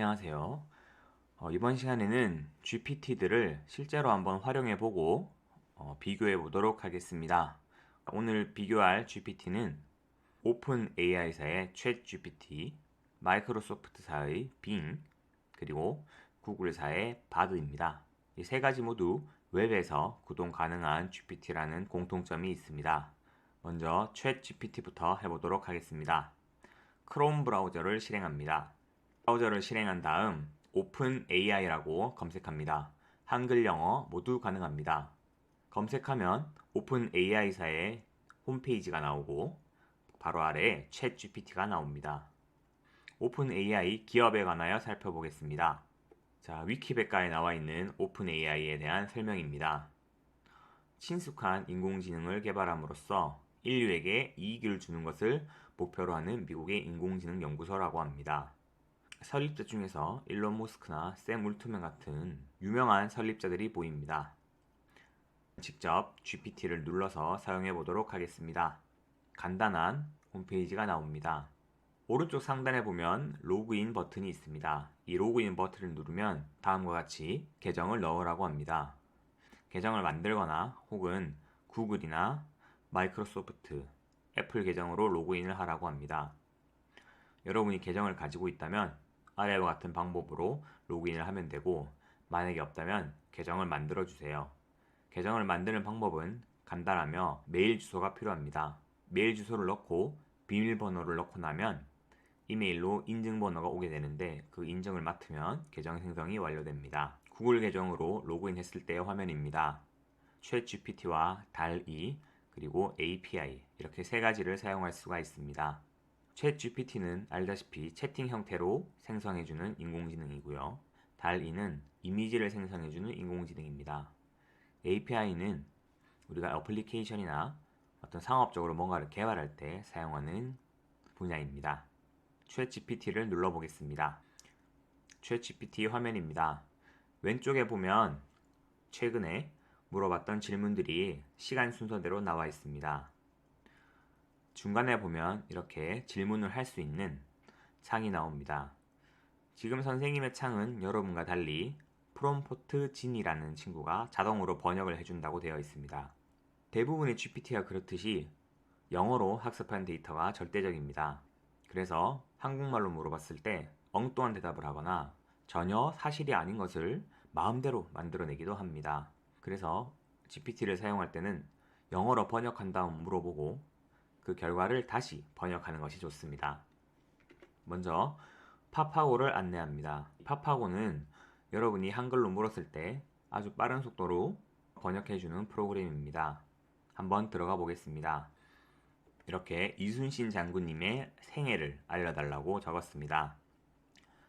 안녕하세요. 이번 시간에는 GPT들을 실제로 한번 활용해보고 비교해보도록 하겠습니다. 오늘 비교할 GPT는 오픈 AI사의 챗GPT, 마이크로소프트사의 빙, 그리고 구글사의 바드입니다. 이 세 가지 모두 웹에서 구동 가능한 GPT라는 공통점이 있습니다. 먼저 챗GPT부터 해보도록 하겠습니다. 크롬 브라우저를 실행합니다. 브라우저를 실행한 다음 오픈 AI라고 검색합니다. 한글, 영어 모두 가능합니다. 검색하면 오픈 AI사의 홈페이지가 나오고 바로 아래에 챗 GPT가 나옵니다. 오픈 AI 기업에 관하여 살펴보겠습니다. 자, 위키백과에 나와 있는 오픈 AI에 대한 설명입니다. 친숙한 인공지능을 개발함으로써 인류에게 이익을 주는 것을 목표로 하는 미국의 인공지능 연구소라고 합니다. 설립자 중에서 일론 머스크나 샘 울트먼 같은 유명한 설립자들이 보입니다. 직접 GPT를 눌러서 사용해 보도록 하겠습니다. 간단한 홈페이지가 나옵니다. 오른쪽 상단에 보면 로그인 버튼이 있습니다. 이 로그인 버튼을 누르면 다음과 같이 계정을 넣으라고 합니다. 계정을 만들거나 혹은 구글이나 마이크로소프트, 애플 계정으로 로그인을 하라고 합니다. 여러분이 계정을 가지고 있다면 아래와 같은 방법으로 로그인을 하면 되고, 만약에 없다면 계정을 만들어 주세요. 계정을 만드는 방법은 간단하며 메일 주소가 필요합니다. 메일 주소를 넣고 비밀번호를 넣고 나면 이메일로 인증번호가 오게 되는데, 그 인증을 맡으면 계정 생성이 완료됩니다. 구글 계정으로 로그인했을 때의 화면입니다. 챗GPT와 DALL-E 그리고 API 이렇게 세 가지를 사용할 수가 있습니다. 챗GPT는 알다시피 채팅 형태로 생성해주는 인공지능이고요. DALL-E는 이미지를 생성해주는 인공지능입니다. API는 우리가 어플리케이션이나 어떤 상업적으로 뭔가를 개발할 때 사용하는 분야입니다. 챗GPT를 눌러보겠습니다. 챗GPT 화면입니다. 왼쪽에 보면 최근에 물어봤던 질문들이 시간 순서대로 나와 있습니다. 중간에 보면 이렇게 질문을 할 수 있는 창이 나옵니다. 지금 선생님의 창은 여러분과 달리 프롬프트 진이라는 친구가 자동으로 번역을 해준다고 되어 있습니다. 대부분의 GPT가 그렇듯이 영어로 학습한 데이터가 절대적입니다. 그래서 한국말로 물어봤을 때 엉뚱한 대답을 하거나 전혀 사실이 아닌 것을 마음대로 만들어내기도 합니다. 그래서 GPT를 사용할 때는 영어로 번역한 다음 물어보고 그 결과를 다시 번역하는 것이 좋습니다. 먼저 파파고를 안내합니다. 파파고는 여러분이 한글로 물었을 때 아주 빠른 속도로 번역해주는 프로그램입니다. 한번 들어가 보겠습니다. 이렇게 이순신 장군님의 생애를 알려달라고 적었습니다.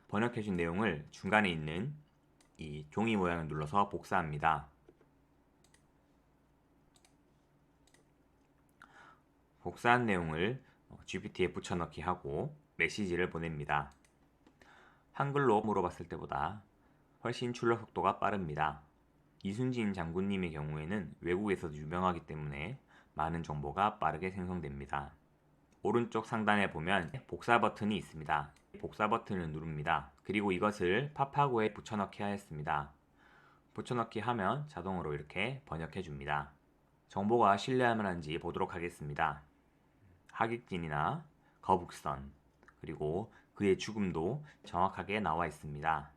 번역해준 내용을 중간에 있는 이 종이 모양을 눌러서 복사합니다. 복사한 내용을 GPT에 붙여넣기 하고 메시지를 보냅니다. 한글로 물어봤을 때보다 훨씬 출력 속도가 빠릅니다. 이순신 장군님의 경우에는 외국에서도 유명하기 때문에 많은 정보가 빠르게 생성됩니다. 오른쪽 상단에 보면 복사 버튼이 있습니다. 복사 버튼을 누릅니다. 그리고 이것을 파파고에 붙여넣기 하였습니다. 붙여넣기 하면 자동으로 이렇게 번역해 줍니다. 정보가 신뢰할 만한지 보도록 하겠습니다. 하객진이나 거북선, 그리고 그의 죽음도 정확하게 나와 있습니다.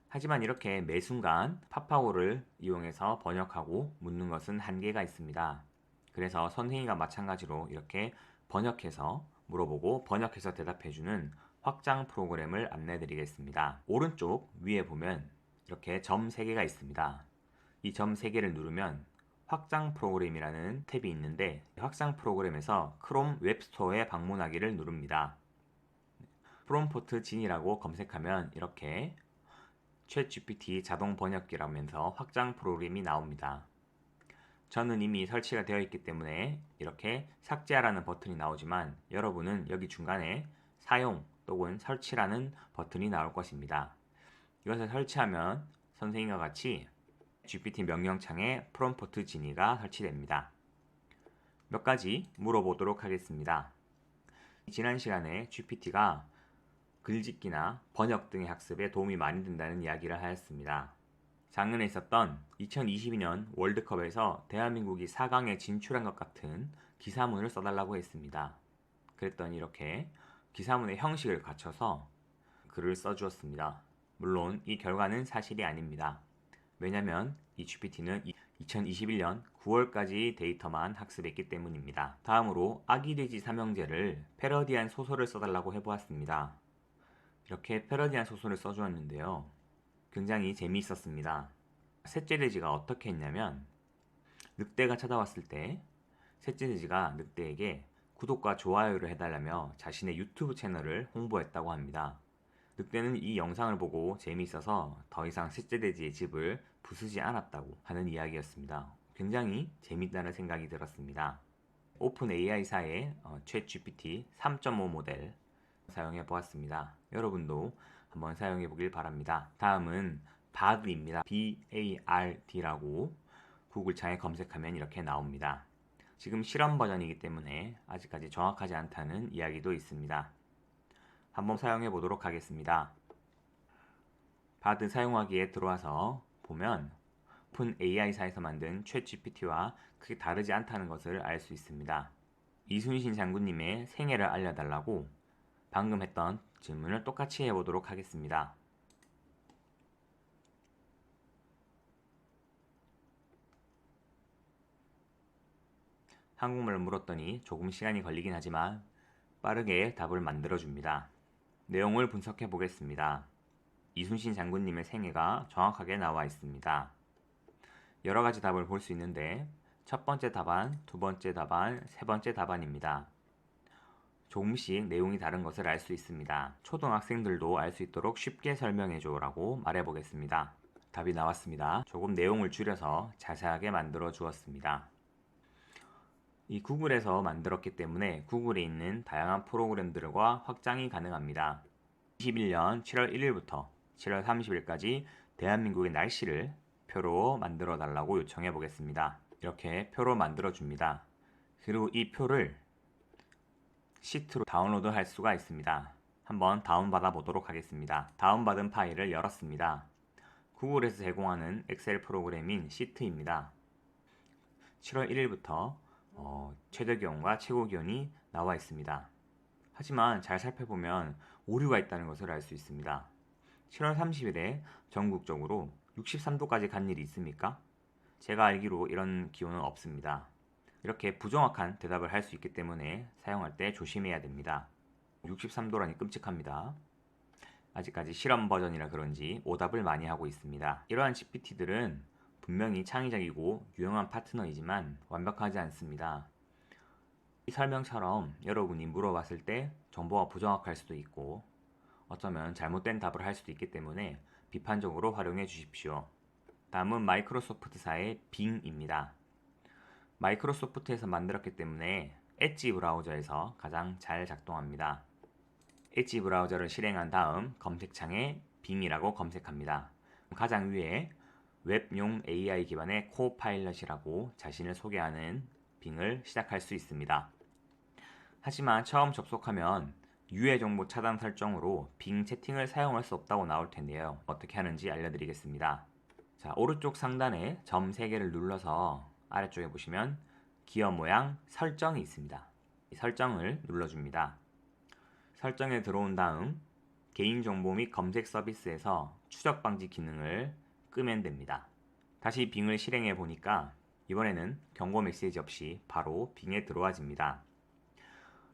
하지만 이렇게 매 순간 파파고를 이용해서 번역하고 묻는 것은 한계가 있습니다. 그래서 선생님과 마찬가지로 이렇게 번역해서 물어보고 번역해서 대답해주는 확장 프로그램을 안내드리겠습니다. 오른쪽 위에 보면 이렇게 점 3개가 있습니다. 이 점 3개를 누르면 확장 프로그램이라는 탭이 있는데, 확장 프로그램에서 크롬 웹스토어에 방문하기를 누릅니다. 프롬프트 진이라고 검색하면 이렇게 챗GPT 자동 번역기라면서 확장 프로그램이 나옵니다. 저는 이미 설치가 되어 있기 때문에 이렇게 삭제하라는 버튼이 나오지만, 여러분은 여기 중간에 사용 또는 설치라는 버튼이 나올 것입니다. 이것을 설치하면 선생님과 같이 GPT 명령창에 프롬프트 진이가 설치됩니다. 몇 가지 물어보도록 하겠습니다. 지난 시간에 GPT가 글짓기나 번역 등의 학습에 도움이 많이 된다는 이야기를 하였습니다. 작년에 있었던 2022년 월드컵에서 대한민국이 4강에 진출한 것 같은 기사문을 써달라고 했습니다. 그랬더니 이렇게 기사문의 형식을 갖춰서 글을 써주었습니다. 물론 이 결과는 사실이 아닙니다. 왜냐하면 이 GPT는 2021년 9월까지 데이터만 학습했기 때문입니다. 다음으로 아기돼지 삼형제를 패러디한 소설을 써달라고 해보았습니다. 이렇게 패러디한 소설을 써주었는데요. 굉장히 재미있었습니다. 셋째 돼지가 어떻게 했냐면 늑대가 찾아왔을 때 셋째 돼지가 늑대에게 구독과 좋아요를 해달라며 자신의 유튜브 채널을 홍보했다고 합니다. 늑대는 이 영상을 보고 재미있어서 더 이상 셋째 돼지의 집을 부수지 않았다고 하는 이야기였습니다. 굉장히 재밌다는 생각이 들었습니다. 오픈 AI사의 챗GPT 3.5 모델 사용해 보았습니다. 여러분도 한번 사용해 보길 바랍니다. 다음은 바드입니다. BARD라고 구글창에 검색하면 이렇게 나옵니다. 지금 실험 버전이기 때문에 아직까지 정확하지 않다는 이야기도 있습니다. 한번 사용해 보도록 하겠습니다. 바드 사용하기에 들어와서 보면 오픈 AI사에서 만든 챗GPT와 크게 다르지 않다는 것을 알 수 있습니다. 이순신 장군님의 생애를 알려달라고 방금 했던 질문을 똑같이 해보도록 하겠습니다. 한국말로 물었더니 조금 시간이 걸리긴 하지만 빠르게 답을 만들어줍니다. 내용을 분석해 보겠습니다. 이순신 장군님의 생애가 정확하게 나와 있습니다. 여러 가지 답을 볼 수 있는데 첫 번째 답안, 두 번째 답안, 세 번째 답안입니다. 조금씩 내용이 다른 것을 알 수 있습니다. 초등학생들도 알 수 있도록 쉽게 설명해줘 라고 말해보겠습니다. 답이 나왔습니다. 조금 내용을 줄여서 자세하게 만들어 주었습니다. 이 구글에서 만들었기 때문에 구글에 있는 다양한 프로그램들과 확장이 가능합니다. 21년 7월 1일부터 7월 30일까지 대한민국의 날씨를 표로 만들어 달라고 요청해 보겠습니다. 이렇게 표로 만들어 줍니다. 그리고 이 표를 시트로 다운로드 할 수가 있습니다. 한번 다운받아 보도록 하겠습니다. 다운받은 파일을 열었습니다. 구글에서 제공하는 엑셀 프로그램인 시트입니다. 7월 1일부터 최저 기온과 최고 기온이 나와 있습니다. 하지만 잘 살펴보면 오류가 있다는 것을 알 수 있습니다. 7월 30일에 전국적으로 63도까지 간 일이 있습니까? 제가 알기로 이런 기온은 없습니다. 이렇게 부정확한 대답을 할 수 있기 때문에 사용할 때 조심해야 됩니다. 63도라니 끔찍합니다. 아직까지 실험 버전이라 그런지 오답을 많이 하고 있습니다. 이러한 GPT들은 분명히 창의적이고 유용한 파트너이지만 완벽하지 않습니다. 이 설명처럼 여러분이 물어봤을 때 정보가 부정확할 수도 있고 어쩌면 잘못된 답을 할 수도 있기 때문에 비판적으로 활용해 주십시오. 다음은 마이크로소프트사의 빙입니다. 마이크로소프트에서 만들었기 때문에 엣지 브라우저에서 가장 잘 작동합니다. 엣지 브라우저를 실행한 다음 검색창에 빙이라고 검색합니다. 가장 위에 웹용 AI 기반의 코파일럿이라고 자신을 소개하는 빙을 시작할 수 있습니다. 하지만 처음 접속하면 유해 정보 차단 설정으로 빙 채팅을 사용할 수 없다고 나올 텐데요. 어떻게 하는지 알려드리겠습니다. 자, 오른쪽 상단에 점 3개를 눌러서 아래쪽에 보시면 기어 모양 설정이 있습니다. 이 설정을 눌러줍니다. 설정에 들어온 다음 개인정보 및 검색 서비스에서 추적 방지 기능을 끄면 됩니다. 다시 빙을 실행해 보니까 이번에는 경고 메시지 없이 바로 빙에 들어와집니다.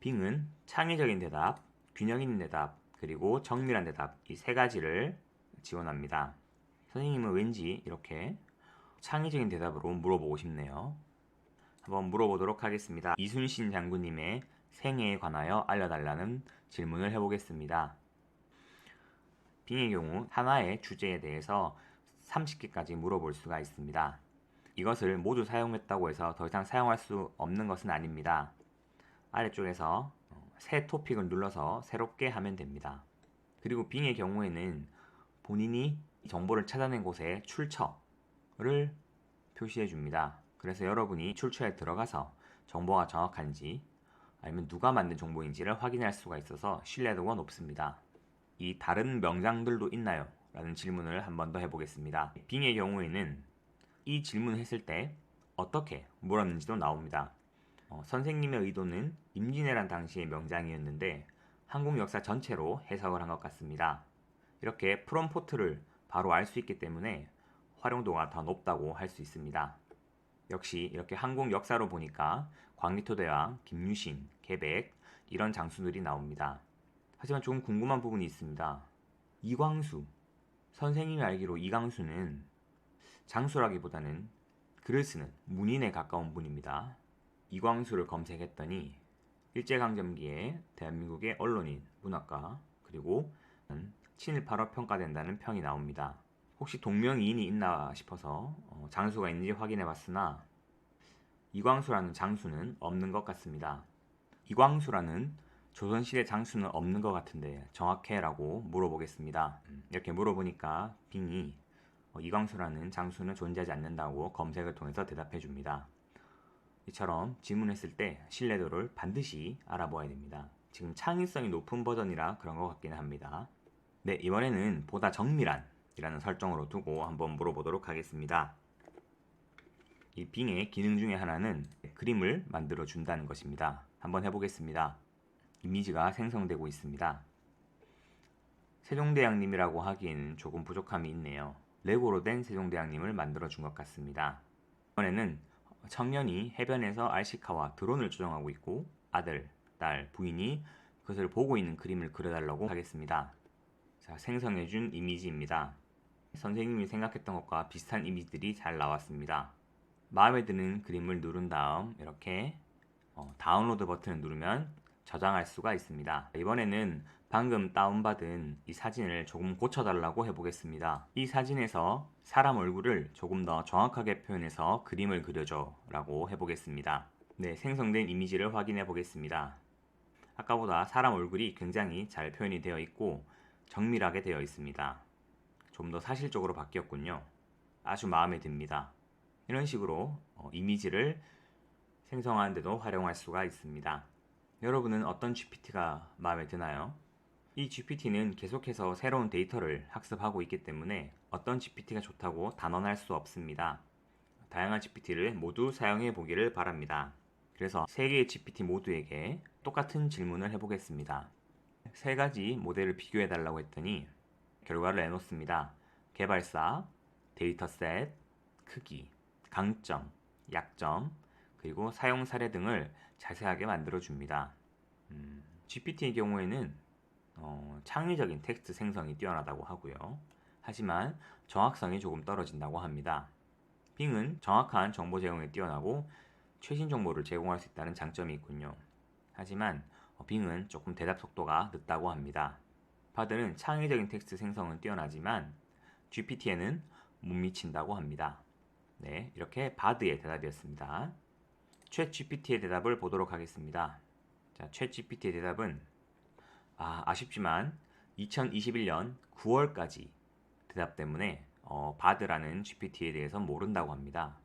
빙은 창의적인 대답, 균형 있는 대답, 그리고 정밀한 대답 이 세 가지를 지원합니다. 선생님은 왠지 이렇게 창의적인 대답으로 물어보고 싶네요. 한번 물어보도록 하겠습니다. 이순신 장군님의 생애에 관하여 알려달라는 질문을 해보겠습니다. 빙의 경우 하나의 주제에 대해서 30개까지 물어볼 수가 있습니다. 이것을 모두 사용했다고 해서 더 이상 사용할 수 없는 것은 아닙니다. 아래쪽에서 새 토픽을 눌러서 새롭게 하면 됩니다. 그리고 빙의 경우에는 본인이 정보를 찾아낸 곳의 출처를 표시해 줍니다. 그래서 여러분이 출처에 들어가서 정보가 정확한지 아니면 누가 만든 정보인지를 확인할 수가 있어서 신뢰도가 높습니다. 이 다른 명장들도 있나요? 라는 질문을 한 번 더 해보겠습니다. 빙의 경우에는 이 질문을 했을 때 어떻게 물었는지도 나옵니다. 선생님의 의도는 임진왜란 당시의 명장이었는데 한국 역사 전체로 해석을 한 것 같습니다. 이렇게 프롬포트를 바로 알 수 있기 때문에 활용도가 더 높다고 할 수 있습니다. 역시 이렇게 한국 역사로 보니까 광리토대왕, 김유신, 개백 이런 장수들이 나옵니다. 하지만 조금 궁금한 부분이 있습니다. 이광수, 선생님이 알기로 이광수는 장수라기보다는 글을 쓰는 문인에 가까운 분입니다. 이광수를 검색했더니 일제강점기에 대한민국의 언론인, 문학가, 그리고 친일파로 평가된다는 평이 나옵니다. 혹시 동명이인이 있나 싶어서 장수가 있는지 확인해봤으나 이광수라는 장수는 없는 것 같습니다. 이광수라는 조선시대 장수는 없는 것 같은데 정확해? 라고 물어보겠습니다. 이렇게 물어보니까 빙이 이광수라는 장수는 존재하지 않는다고 검색을 통해서 대답해 줍니다. 이처럼 질문했을 때 신뢰도를 반드시 알아보아야 됩니다. 지금 창의성이 높은 버전이라 그런 것 같기는 합니다. 네, 이번에는 보다 정밀한이라는 설정으로 두고 한번 물어보도록 하겠습니다. 이 빙의 기능 중에 하나는 그림을 만들어 준다는 것입니다. 한번 해보겠습니다. 이미지가 생성되고 있습니다. 세종대왕님이라고 하기에는 조금 부족함이 있네요. 레고로 된 세종대왕님을 만들어 준 것 같습니다. 이번에는 청년이 해변에서 RC카와 드론을 조종하고 있고 아들, 딸, 부인이 그것을 보고 있는 그림을 그려달라고 하겠습니다. 자, 생성해준 이미지입니다. 선생님이 생각했던 것과 비슷한 이미지들이 잘 나왔습니다. 마음에 드는 그림을 누른 다음 이렇게 다운로드 버튼을 누르면 저장할 수가 있습니다. 이번에는 방금 다운받은 이 사진을 조금 고쳐달라고 해보겠습니다. 이 사진에서 사람 얼굴을 조금 더 정확하게 표현해서 그림을 그려줘 라고 해보겠습니다. 네, 생성된 이미지를 확인해 보겠습니다. 아까보다 사람 얼굴이 굉장히 잘 표현이 되어 있고 정밀하게 되어 있습니다. 좀 더 사실적으로 바뀌었군요. 아주 마음에 듭니다. 이런 식으로 이미지를 생성하는 데도 활용할 수가 있습니다. 여러분은 어떤 GPT가 마음에 드나요? 이 GPT는 계속해서 새로운 데이터를 학습하고 있기 때문에 어떤 GPT가 좋다고 단언할 수 없습니다. 다양한 GPT를 모두 사용해 보기를 바랍니다. 그래서 세 개의 GPT 모두에게 똑같은 질문을 해보겠습니다. 세 가지 모델을 비교해 달라고 했더니 결과를 내놓습니다. 개발사, 데이터셋, 크기, 강점, 약점, 그리고 사용 사례 등을 자세하게 만들어 줍니다. GPT의 경우에는 창의적인 텍스트 생성이 뛰어나다고 하고요. 하지만 정확성이 조금 떨어진다고 합니다. 빙은 정확한 정보 제공에 뛰어나고 최신 정보를 제공할 수 있다는 장점이 있군요. 하지만 빙은 조금 대답 속도가 늦다고 합니다. 바드는 창의적인 텍스트 생성은 뛰어나지만 GPT에는 못 미친다고 합니다. 네, 이렇게 바드의 대답이었습니다. 챗 GPT의 대답을 보도록 하겠습니다. 자, 챗 GPT의 대답은 아쉽지만 2021년 9월까지 대답 때문에 바드라는 GPT에 대해서 모른다고 합니다.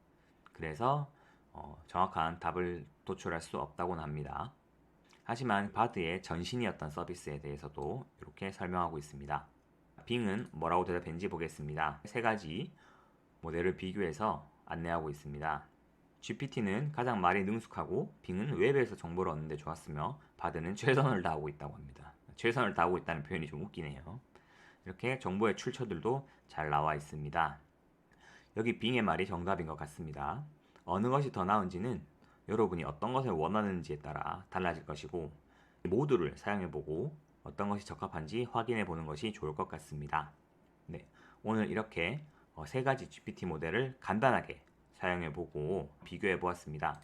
그래서 정확한 답을 도출할 수 없다고는 합니다. 하지만 바드의 전신이었던 서비스에 대해서도 이렇게 설명하고 있습니다. 빙은 뭐라고 대답했는지 보겠습니다. 세 가지 모델을 비교해서 안내하고 있습니다. GPT는 가장 말이 능숙하고 빙은 웹에서 정보를 얻는 데 좋았으며 바드는 최선을 다하고 있다고 합니다. 최선을 다하고 있다는 표현이 좀 웃기네요. 이렇게 정보의 출처들도 잘 나와 있습니다. 여기 빙의 말이 정답인 것 같습니다. 어느 것이 더 나은지는 여러분이 어떤 것을 원하는지에 따라 달라질 것이고 모두를 사용해보고 어떤 것이 적합한지 확인해보는 것이 좋을 것 같습니다. 네, 오늘 이렇게 세 가지 GPT 모델을 간단하게 사용해보고 비교해보았습니다.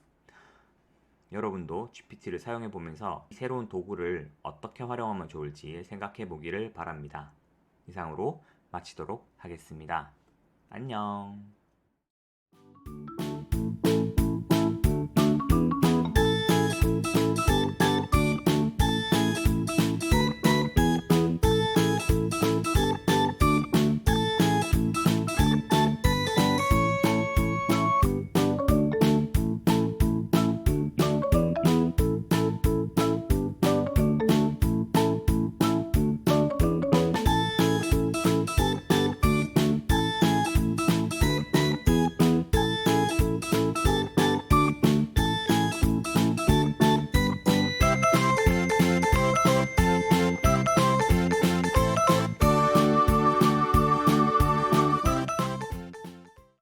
여러분도 GPT를 사용해보면서 새로운 도구를 어떻게 활용하면 좋을지 생각해보기를 바랍니다. 이상으로 마치도록 하겠습니다. 안녕.